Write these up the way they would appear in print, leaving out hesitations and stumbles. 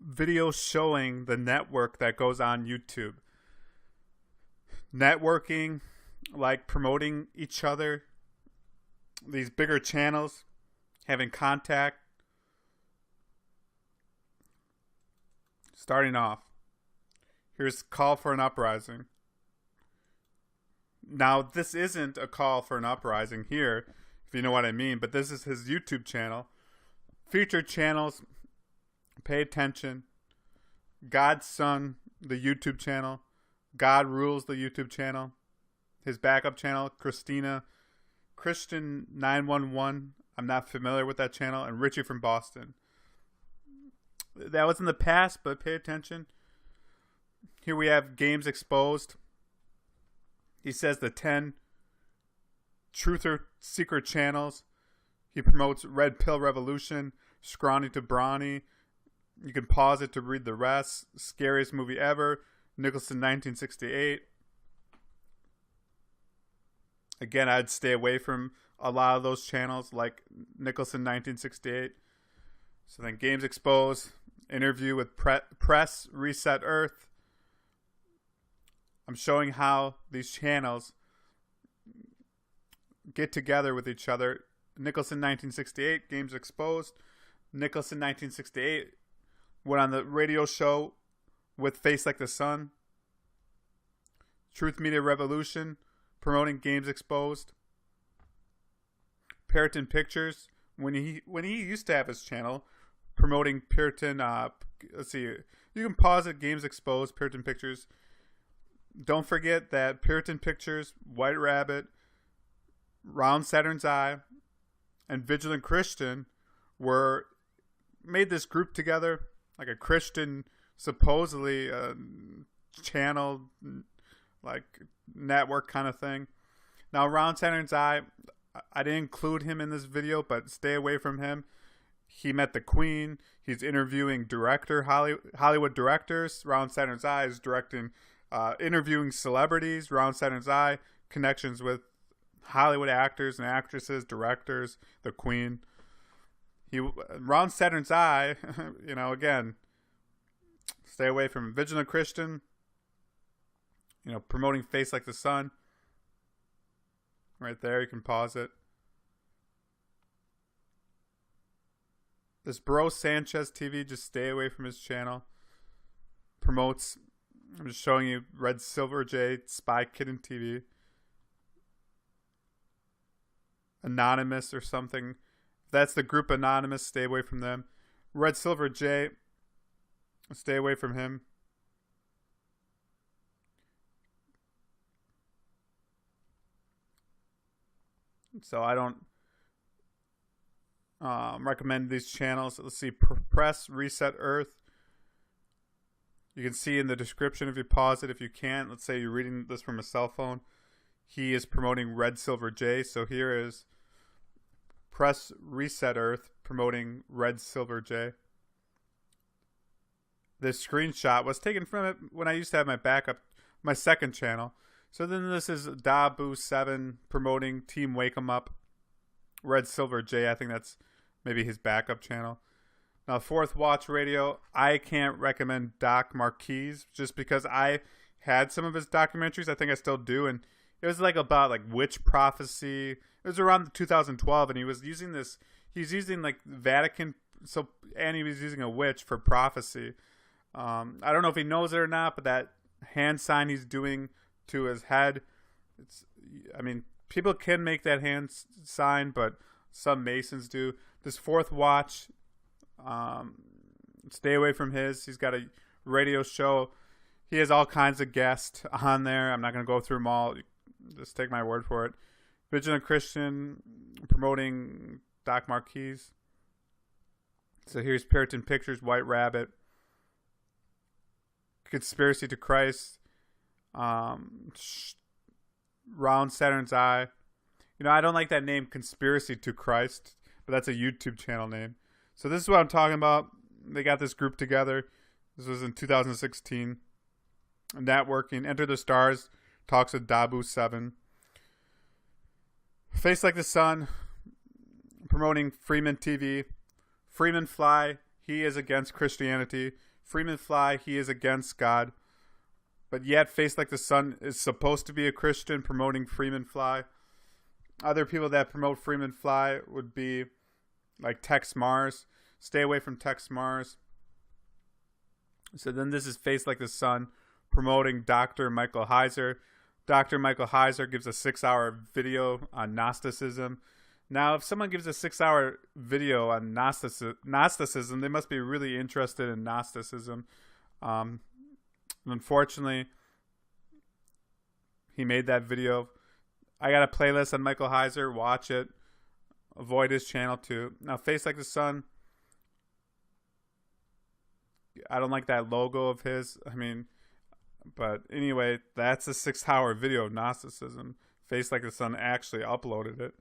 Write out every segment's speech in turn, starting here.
videos showing the network that goes on YouTube. Networking, like promoting each other, these bigger channels, having contact. Starting off, here's call for an uprising. Now, this isn't a call for an uprising here, if you know what I mean, but this is his YouTube channel. Featured channels, pay attention. God's Son, the YouTube channel. God Rules, the YouTube channel. His backup channel, Christian 911. I'm not familiar with that channel. And Richie from Boston. That was in the past, but pay attention. Here we have Games Exposed. He says the 10 truth or secret channels. He promotes Red Pill Revolution, Scrawny to Brawny. You can pause it to read the rest. Scariest movie ever, Nicholson 1968. Again, I'd stay away from a lot of those channels like Nicholson 1968. So then Games Exposed, interview with Press Reset Earth. I'm showing how these channels get together with each other. Nicholson 1968, Games Exposed. Nicholson 1968 went on the radio show with Face Like the Sun. Truth Media Revolution, promoting Games Exposed. Puritan Pictures, when he used to have his channel, promoting Puritan. Let's see, you can pause it. Games Exposed, Puritan Pictures. Don't forget that Puritan Pictures, White Rabbit, Round Saturn's Eye, and Vigilant Christian made this group together, like a Christian, supposedly channel, like network kind of thing. Now, Round Saturn's Eye, I didn't include him in this video, but stay away from him. He met the Queen. He's interviewing Hollywood directors. Round Saturn's Eye is interviewing celebrities. Round Saturn's Eye, connections with Hollywood actors and actresses, directors, the Queen. Round Saturn's Eye, again, stay away from Vigilant Christian, promoting Face Like the Sun. Right there, you can pause it. This Bro Sanchez TV, just stay away from his channel. Promotes, I'm just showing you Red Silver J, Spy Kitten TV. Anonymous or something. If that's the group Anonymous, stay away from them. Red Silver J, stay away from him. So I don't recommend these channels. Let's see, Press Reset Earth. You can see in the description if you pause it. If you can't, let's say you're reading this from a cell phone. He is promoting Red Silver J. So here is Press Reset Earth promoting Red Silver J. This screenshot was taken from it when I used to have my second channel. So then this is Dabu7 promoting Team Wake 'em Up. Red Silver J, I think that's maybe his backup channel. Now, Fourth Watch Radio, I can't recommend Doc Marquise just because I had some of his documentaries. I think I still do. And it was about witch prophecy. It was around 2012, and he was using Vatican, and he was using a witch for prophecy. I don't know if he knows it or not, but that hand sign he's doing to his head, people can make that hand sign, but some Masons do. This Fourth Watch, stay away from his. He's got a radio show. He has all kinds of guests on there. I'm not going to go through them all. Just take my word for it. Vigilant Christian promoting Doc Marquise. So here's Puritan Pictures, White Rabbit. Conspiracy to Christ. Round Saturn's Eye. I don't like that name, Conspiracy to Christ, but that's a YouTube channel name. So this is what I'm talking about. They got this group together. This was in 2016. Networking. Enter the Stars. Talks with Dabu7. Face Like the Sun. Promoting Freeman TV. Freeman Fly. He is against Christianity. Freeman Fly, he is against God, but yet Face Like the Sun is supposed to be a Christian promoting Freeman Fly. Other people that promote Freeman Fly would be like Tex Mars. Stay away from Tex Mars. So then this is Face Like the Sun promoting Dr. Michael Heiser. Dr. Michael Heiser gives a 6-hour video on Gnosticism. Now, if someone gives a 6-hour video on Gnosticism, they must be really interested in Gnosticism. Unfortunately, he made that video. I got a playlist on Michael Heiser. Watch it. Avoid his channel too. Now, Face Like the Sun, I don't like that logo of his. I mean, but anyway, that's a 6-hour video of Gnosticism. Face Like the Sun actually uploaded it.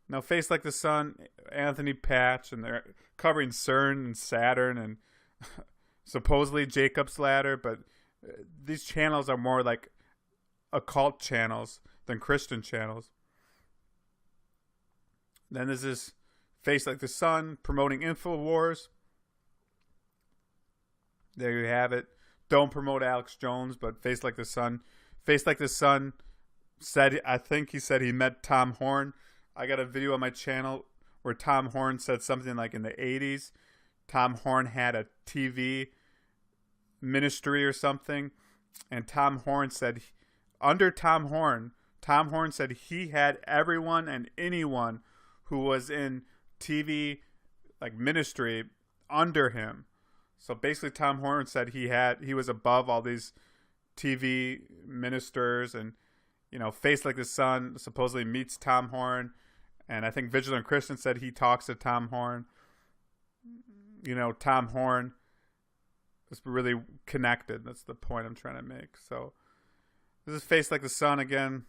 Now, Face Like the Sun, Anthony Patch, and they're covering CERN and Saturn and supposedly Jacob's Ladder, but these channels are more like occult channels than Christian channels. Then there's this Face Like the Sun promoting InfoWars. There you have it. Don't promote Alex Jones, but Face Like the Sun. Face Like the Sun said, I think he said he met Tom Horn. I got a video on my channel where Tom Horn said something like in the 80s. Tom Horn had a TV ministry or something. And Tom Horn said, under Tom Horn said he had everyone and anyone who was in TV like ministry under him. So basically Tom Horn said he was above all these TV ministers, and Face Like the Sun supposedly meets Tom Horn, and I think Vigilant Christian said he talks to Tom Horn. Tom Horn is really connected. That's the point I'm trying to make. So this is Face Like the Sun again,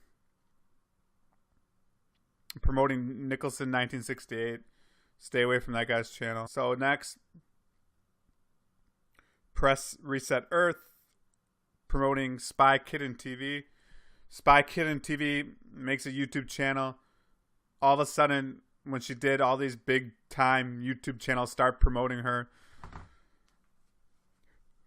promoting Nicholson 1968. Stay away from that guy's channel. So next, Press Reset Earth, promoting Spy Kitten TV. Spy Kitten TV makes a YouTube channel. All of a sudden, when she did, all these big time YouTube channels start promoting her.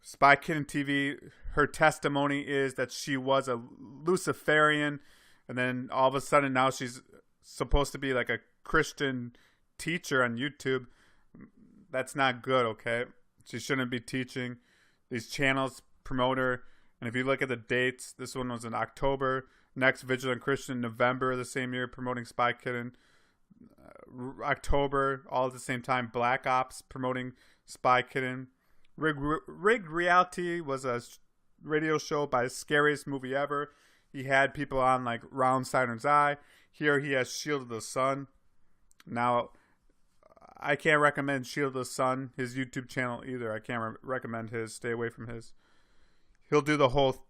Spy Kitten TV, her testimony is that she was a Luciferian, and then all of a sudden now she's supposed to be like a Christian teacher on YouTube. That's not good, okay? She shouldn't be teaching. These channels promote her. And if you look at the dates, this one was in October. Next, Vigilant Christian, November the same year, promoting Spy Kitten. October, all at the same time, Black Ops promoting Spy Kitten. Rigged Reality was a radio show by Scariest Movie Ever. He had people on like Round Saturn's Eye. Here he has Shield of the Sun. Now, I can't recommend Shield of the Sun, his YouTube channel, either. I can't recommend his. Stay away from his. He'll do the whole...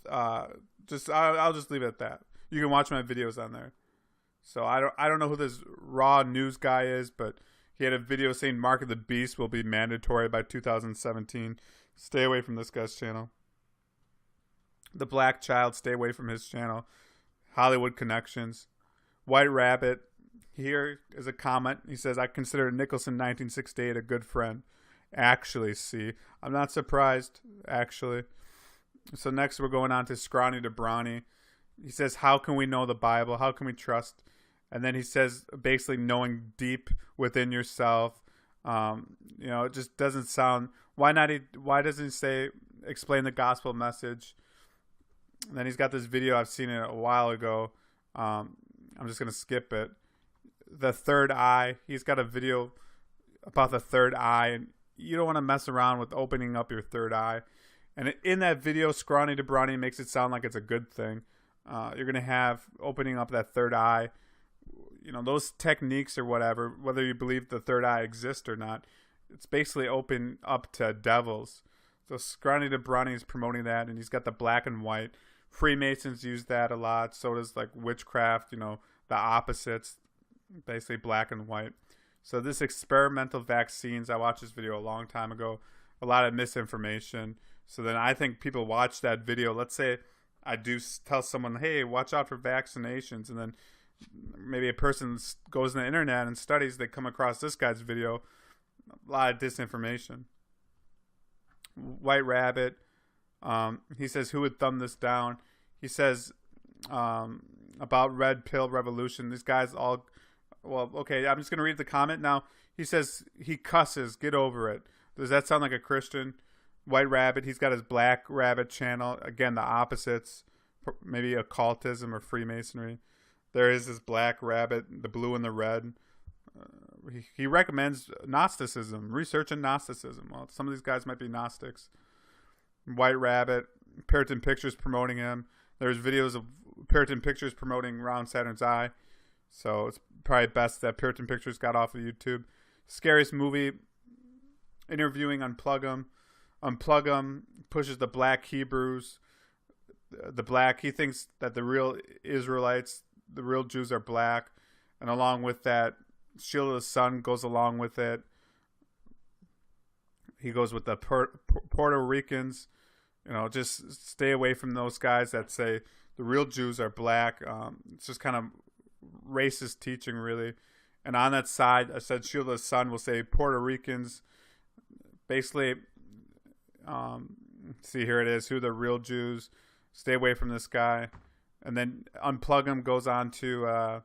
I'll just leave it at that. You can watch my videos on there. So I don't know who this Raw News guy is, but he had a video saying Mark of the Beast will be mandatory by 2017. Stay away from this guy's channel. The Black Child, stay away from his channel. Hollywood Connections. White Rabbit. Here is a comment. He says, I consider Nicholson 1968 a good friend. Actually, see. I'm not surprised, actually. So next we're going on to Scrawny to Brawny. He says, how can we know the Bible? How can we trust? And then he says, basically knowing deep within yourself. It just doesn't sound... Why doesn't he say, explain the gospel message? And then he's got this video. I've seen it a while ago. I'm just going to skip it. The third eye. He's got a video about the third eye, and you don't want to mess around with opening up your third eye. And in that video, Scrawny to Brawny makes it sound like it's a good thing. You're going to have opening up that third eye. Those techniques or whatever, whether you believe the third eye exists or not, it's basically open up to devils. So Scrawny to Brawny is promoting that, and he's got the black and white. Freemasons use that a lot. So does like witchcraft, the opposites, basically black and white. So this experimental vaccines, I watched this video a long time ago. A lot of misinformation. So then I think people watch that video. Let's say I do tell someone, hey, watch out for vaccinations. And then maybe a person goes on the internet and studies, they come across this guy's video. A lot of disinformation. White Rabbit. He says, who would thumb this down? He says about Red Pill Revolution. These guys all, well, okay, I'm just going to read the comment now. He says he cusses. Get over it. Does that sound like a Christian? White Rabbit. He's got his Black Rabbit channel. Again, the opposites. Maybe occultism or Freemasonry. There is this Black Rabbit, the blue and the red. He recommends Gnosticism, research in Gnosticism. Well, some of these guys might be Gnostics. White Rabbit, Puritan Pictures promoting him. There's videos of Puritan Pictures promoting Round Saturn's Eye. So it's probably best that Puritan Pictures got off of YouTube. Scariest Movie, interviewing Unplug 'em. Unplug 'em pushes the Black Hebrews. He thinks that the real Israelites, the real Jews are black. And along with that, Shield of the Sun goes along with it. He goes with the Puerto Ricans. Just stay away from those guys that say the real Jews are black. It's just kind of racist teaching, really. And on that side, I said Shield of the Sun will say Puerto Ricans. Basically, see, here it is. Who are the real Jews? Stay away from this guy. And then Unplug Him goes on to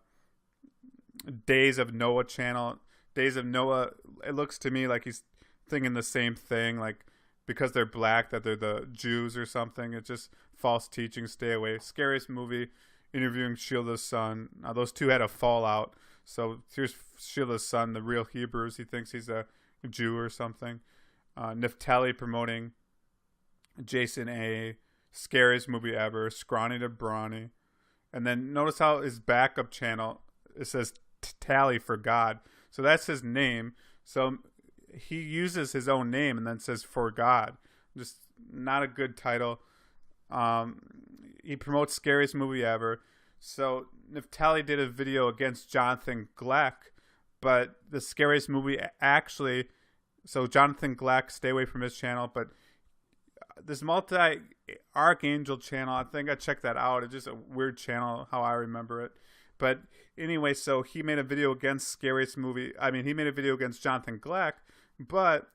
Days of Noah channel. Days of Noah, it looks to me like he's thinking the same thing, like because they're black that they're the Jews or something. It's just false teaching. Stay away. Scariest Movie, interviewing Shield of the Sun. Now those two had a fallout. So here's Shield of the Sun, the real Hebrews. He thinks he's a Jew or something. Neftali promoting Jason A. Scariest Movie Ever. Scrawny to Brawny. And then notice how his backup channel, it says Tally for God. So that's his name. So he uses his own name and then says for God. Just not a good title. He promotes Scariest Movie Ever. So Neftali did a video against Jonathan Gleck, but the Scariest Movie actually, so Jonathan Gleck, stay away from his channel, but this Archangel channel, I think I checked that out. It's just a weird channel, how I remember it. But anyway, so he made a video against Scariest Movie. I mean, he made a video against Jonathan Gleck, but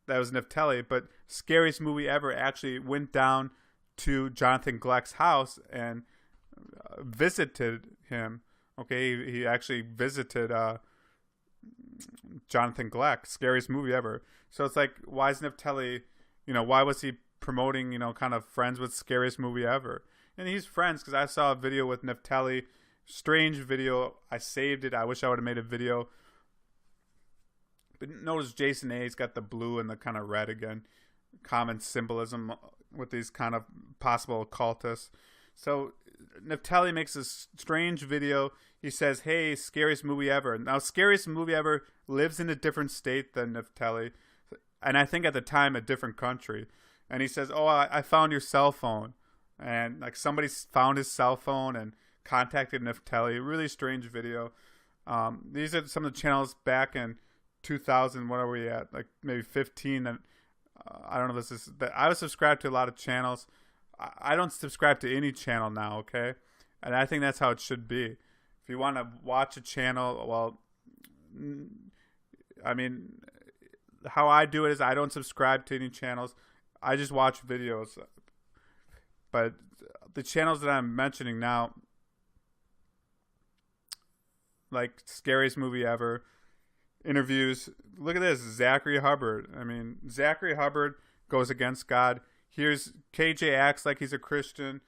that was Neftali. But Scariest Movie Ever actually went down to Jonathan Gleck's house and visited him. Okay, he actually visited Jonathan Gleck. Scariest Movie Ever. So it's like, why is Neftali, why was he promoting, kind of friends with Scariest Movie Ever? And he's friends because I saw a video with Neftali. Strange video. I saved it. I wish I would have made a video. But notice Jason A's got the blue and the kind of red again. Common symbolism with these kind of possible occultists. So Neftali makes a strange video. He says, hey, Scariest Movie Ever. Now, Scariest Movie Ever lives in a different state than Neftali. And I think at the time a different country. And he says, oh, I found your cell phone. And like somebody found his cell phone and contacted Neftali. Really strange video. These are some of the channels back in 2000. What are we at? Like maybe 15. And I don't know if this is that. I was subscribed to a lot of channels. I don't subscribe to any channel now. Okay, and I think that's how it should be. If you want to watch a channel, well, I mean, how I do it is I don't subscribe to any channels. I just watch videos. But the channels that I'm mentioning now, like Scariest Movie Ever, interviews. Look at this, Zachary Hubbard. I mean, Zachary Hubbard goes against God. Here's KJ acts like he's a Christian,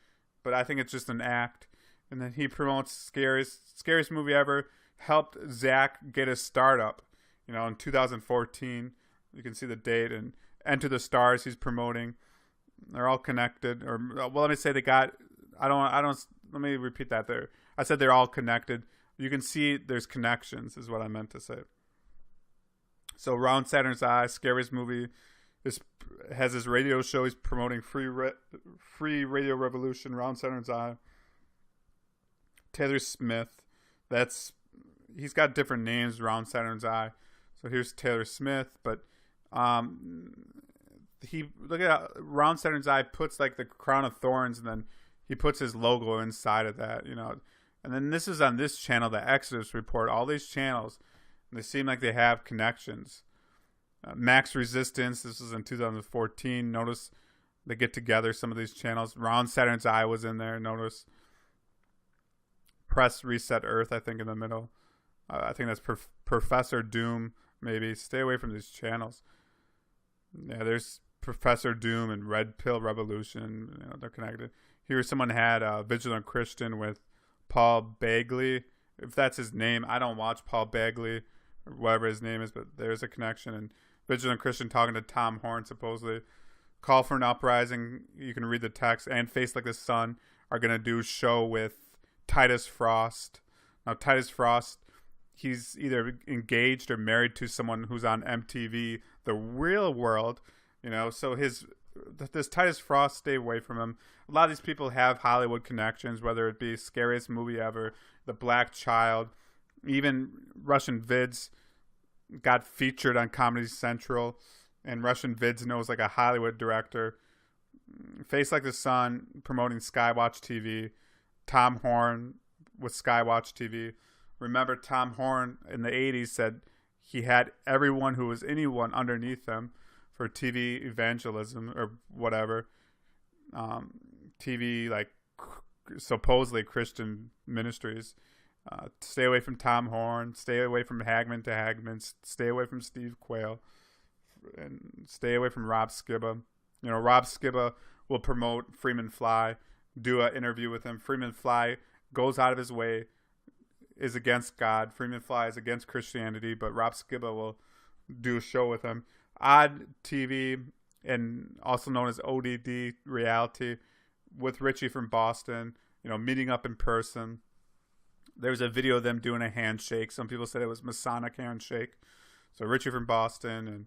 but I think it's just an act. And then he promotes Scariest Movie Ever. Helped Zach get his startup, in 2014. You can see the date. And Enter the Stars he's promoting. They're all connected. Or, well, let me say they got, let me repeat that there. I said they're all connected. You can see there's connections is what I meant to say. So Round Saturn's Eye, Scariest Movie, has his radio show. He's promoting Free Radio Revolution, Round Saturn's Eye. Taylor Smith, he's got different names, Round Saturn's Eye. So here's Taylor Smith, but look at how Round Saturn's Eye puts like the crown of thorns, and then he puts his logo inside of that, And then this is on this channel, the Exodus Report. All these channels, they seem like they have connections. Max Resistance. This was in 2014. Notice they get together, some of these channels. Round Saturn's Eye was in there. Notice Press Reset Earth, I think, in the middle. I think that's Professor Doom, maybe. Stay away from these channels. Yeah, there's Professor Doom and Red Pill Revolution. You know, they're connected. Here, someone had Vigilant Christian with Paul Bagley. If that's his name, I don't watch Paul Bagley or whatever his name is, but there's a connection. And Vigilant Christian talking to Tom Horn, supposedly. Call for an Uprising. You can read the text. And Face Like the Sun are going to do a show with Titus Frost. Now, Titus Frost, he's either engaged or married to someone who's on MTV, The Real World. You know, so this Titus Frost, stay away from him. A lot of these people have Hollywood connections, whether it be Scariest Movie Ever, The Black Child, even Russian Vids got featured on Comedy Central, and Russian Vids knows like a Hollywood director. Face Like the Sun promoting Skywatch TV. Tom Horn with Skywatch TV. Remember, Tom Horn in the 80s said he had everyone who was anyone underneath him for TV evangelism or whatever. TV, like, supposedly Christian ministries. Stay away from Tom Horn. Stay away from Hagman to Hagman. Stay away from Steve Quayle. And stay away from Rob Skiba. You know, Rob Skiba will promote Freeman Fly, do an interview with him. Freeman Fly goes out of his way, is against God. Freeman Fly is against Christianity, but Rob Skiba will do a show with him. Odd TV, and also known as ODD Reality, with Richie from Boston, you know, meeting up in person. There was a video of them doing a handshake. Some people said it was Masonic handshake. So Richie from Boston and,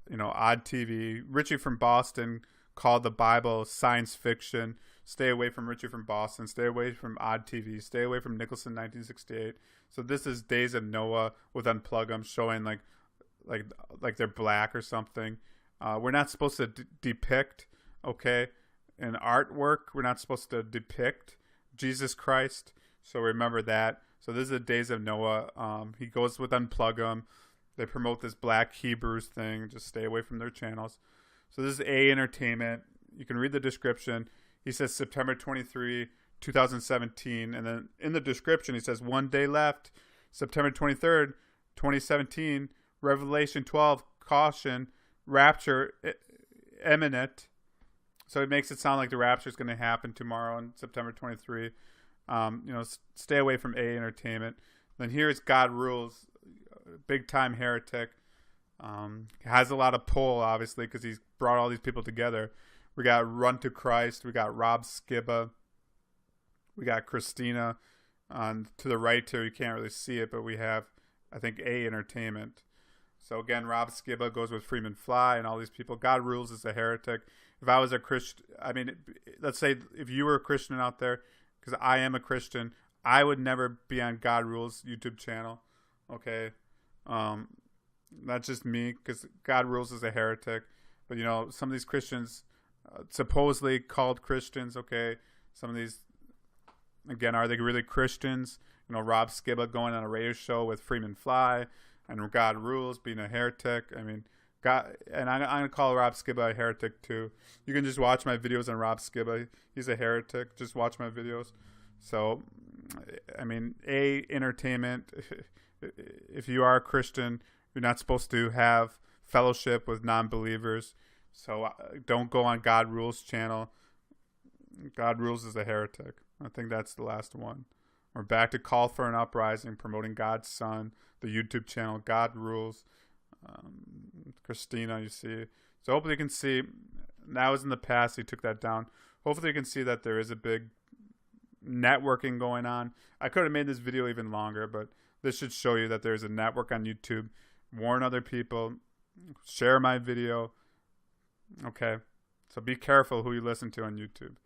you know, Odd TV. Richie from Boston called the Bible science fiction. Stay away from Richie from Boston. Stay away from Odd TV. Stay away from Nicholson 1968. So this is Days of Noah with Unplug 'Em, showing like they're black or something. We're not supposed to depict, okay, in artwork. We're not supposed to depict Jesus Christ. So remember that. So this is the Days of Noah. He goes with Unplug 'Em. They promote this Black Hebrews thing. Just stay away from their channels. So this is A Entertainment. You can read the description. He says September 23, 2017. And then in the description, he says 1 day left. September 23rd, 2017. Revelation 12, caution. Rapture imminent. So it makes it sound like the rapture is going to happen tomorrow on September 23. You know, stay away from A Entertainment. Then here's God Rules. Big time heretic. Has a lot of pull, obviously, because he's brought all these people together. We got Run to Christ. We got Rob Skiba. We got Christina. To the right here, you can't really see it, but we have, I think, A Entertainment. So again, Rob Skiba goes with Freeman Fly and all these people. God Rules is a heretic. If I was a Christian, I mean, let's say if you were a Christian out there, because I am a Christian, I would never be on God Rules YouTube channel. Okay. Not just me, because God Rules is a heretic. But, you know, some of these Christians, supposedly called Christians, okay, some of these, again, are they really Christians? You know, Rob Skiba going on a radio show with Freeman Fly and God Rules being a heretic. I mean, God, and I'm going to call Rob Skiba a heretic too. You can just watch my videos on Rob Skiba. He's a heretic. Just watch my videos. So, I mean, A Entertainment, if you are a Christian, you're not supposed to have fellowship with non-believers. So don't go on God Rules channel. God Rules is a heretic. I think that's the last one. We're back to Call for an Uprising, promoting God's Son, the YouTube channel, God Rules. Christina, you see. So hopefully you can see, that was in the past, he took that down. Hopefully you can see that there is a big networking going on. I could have made this video even longer, but this should show you that there's a network on YouTube. Warn other people. Share my video. Okay. So be careful who you listen to on YouTube.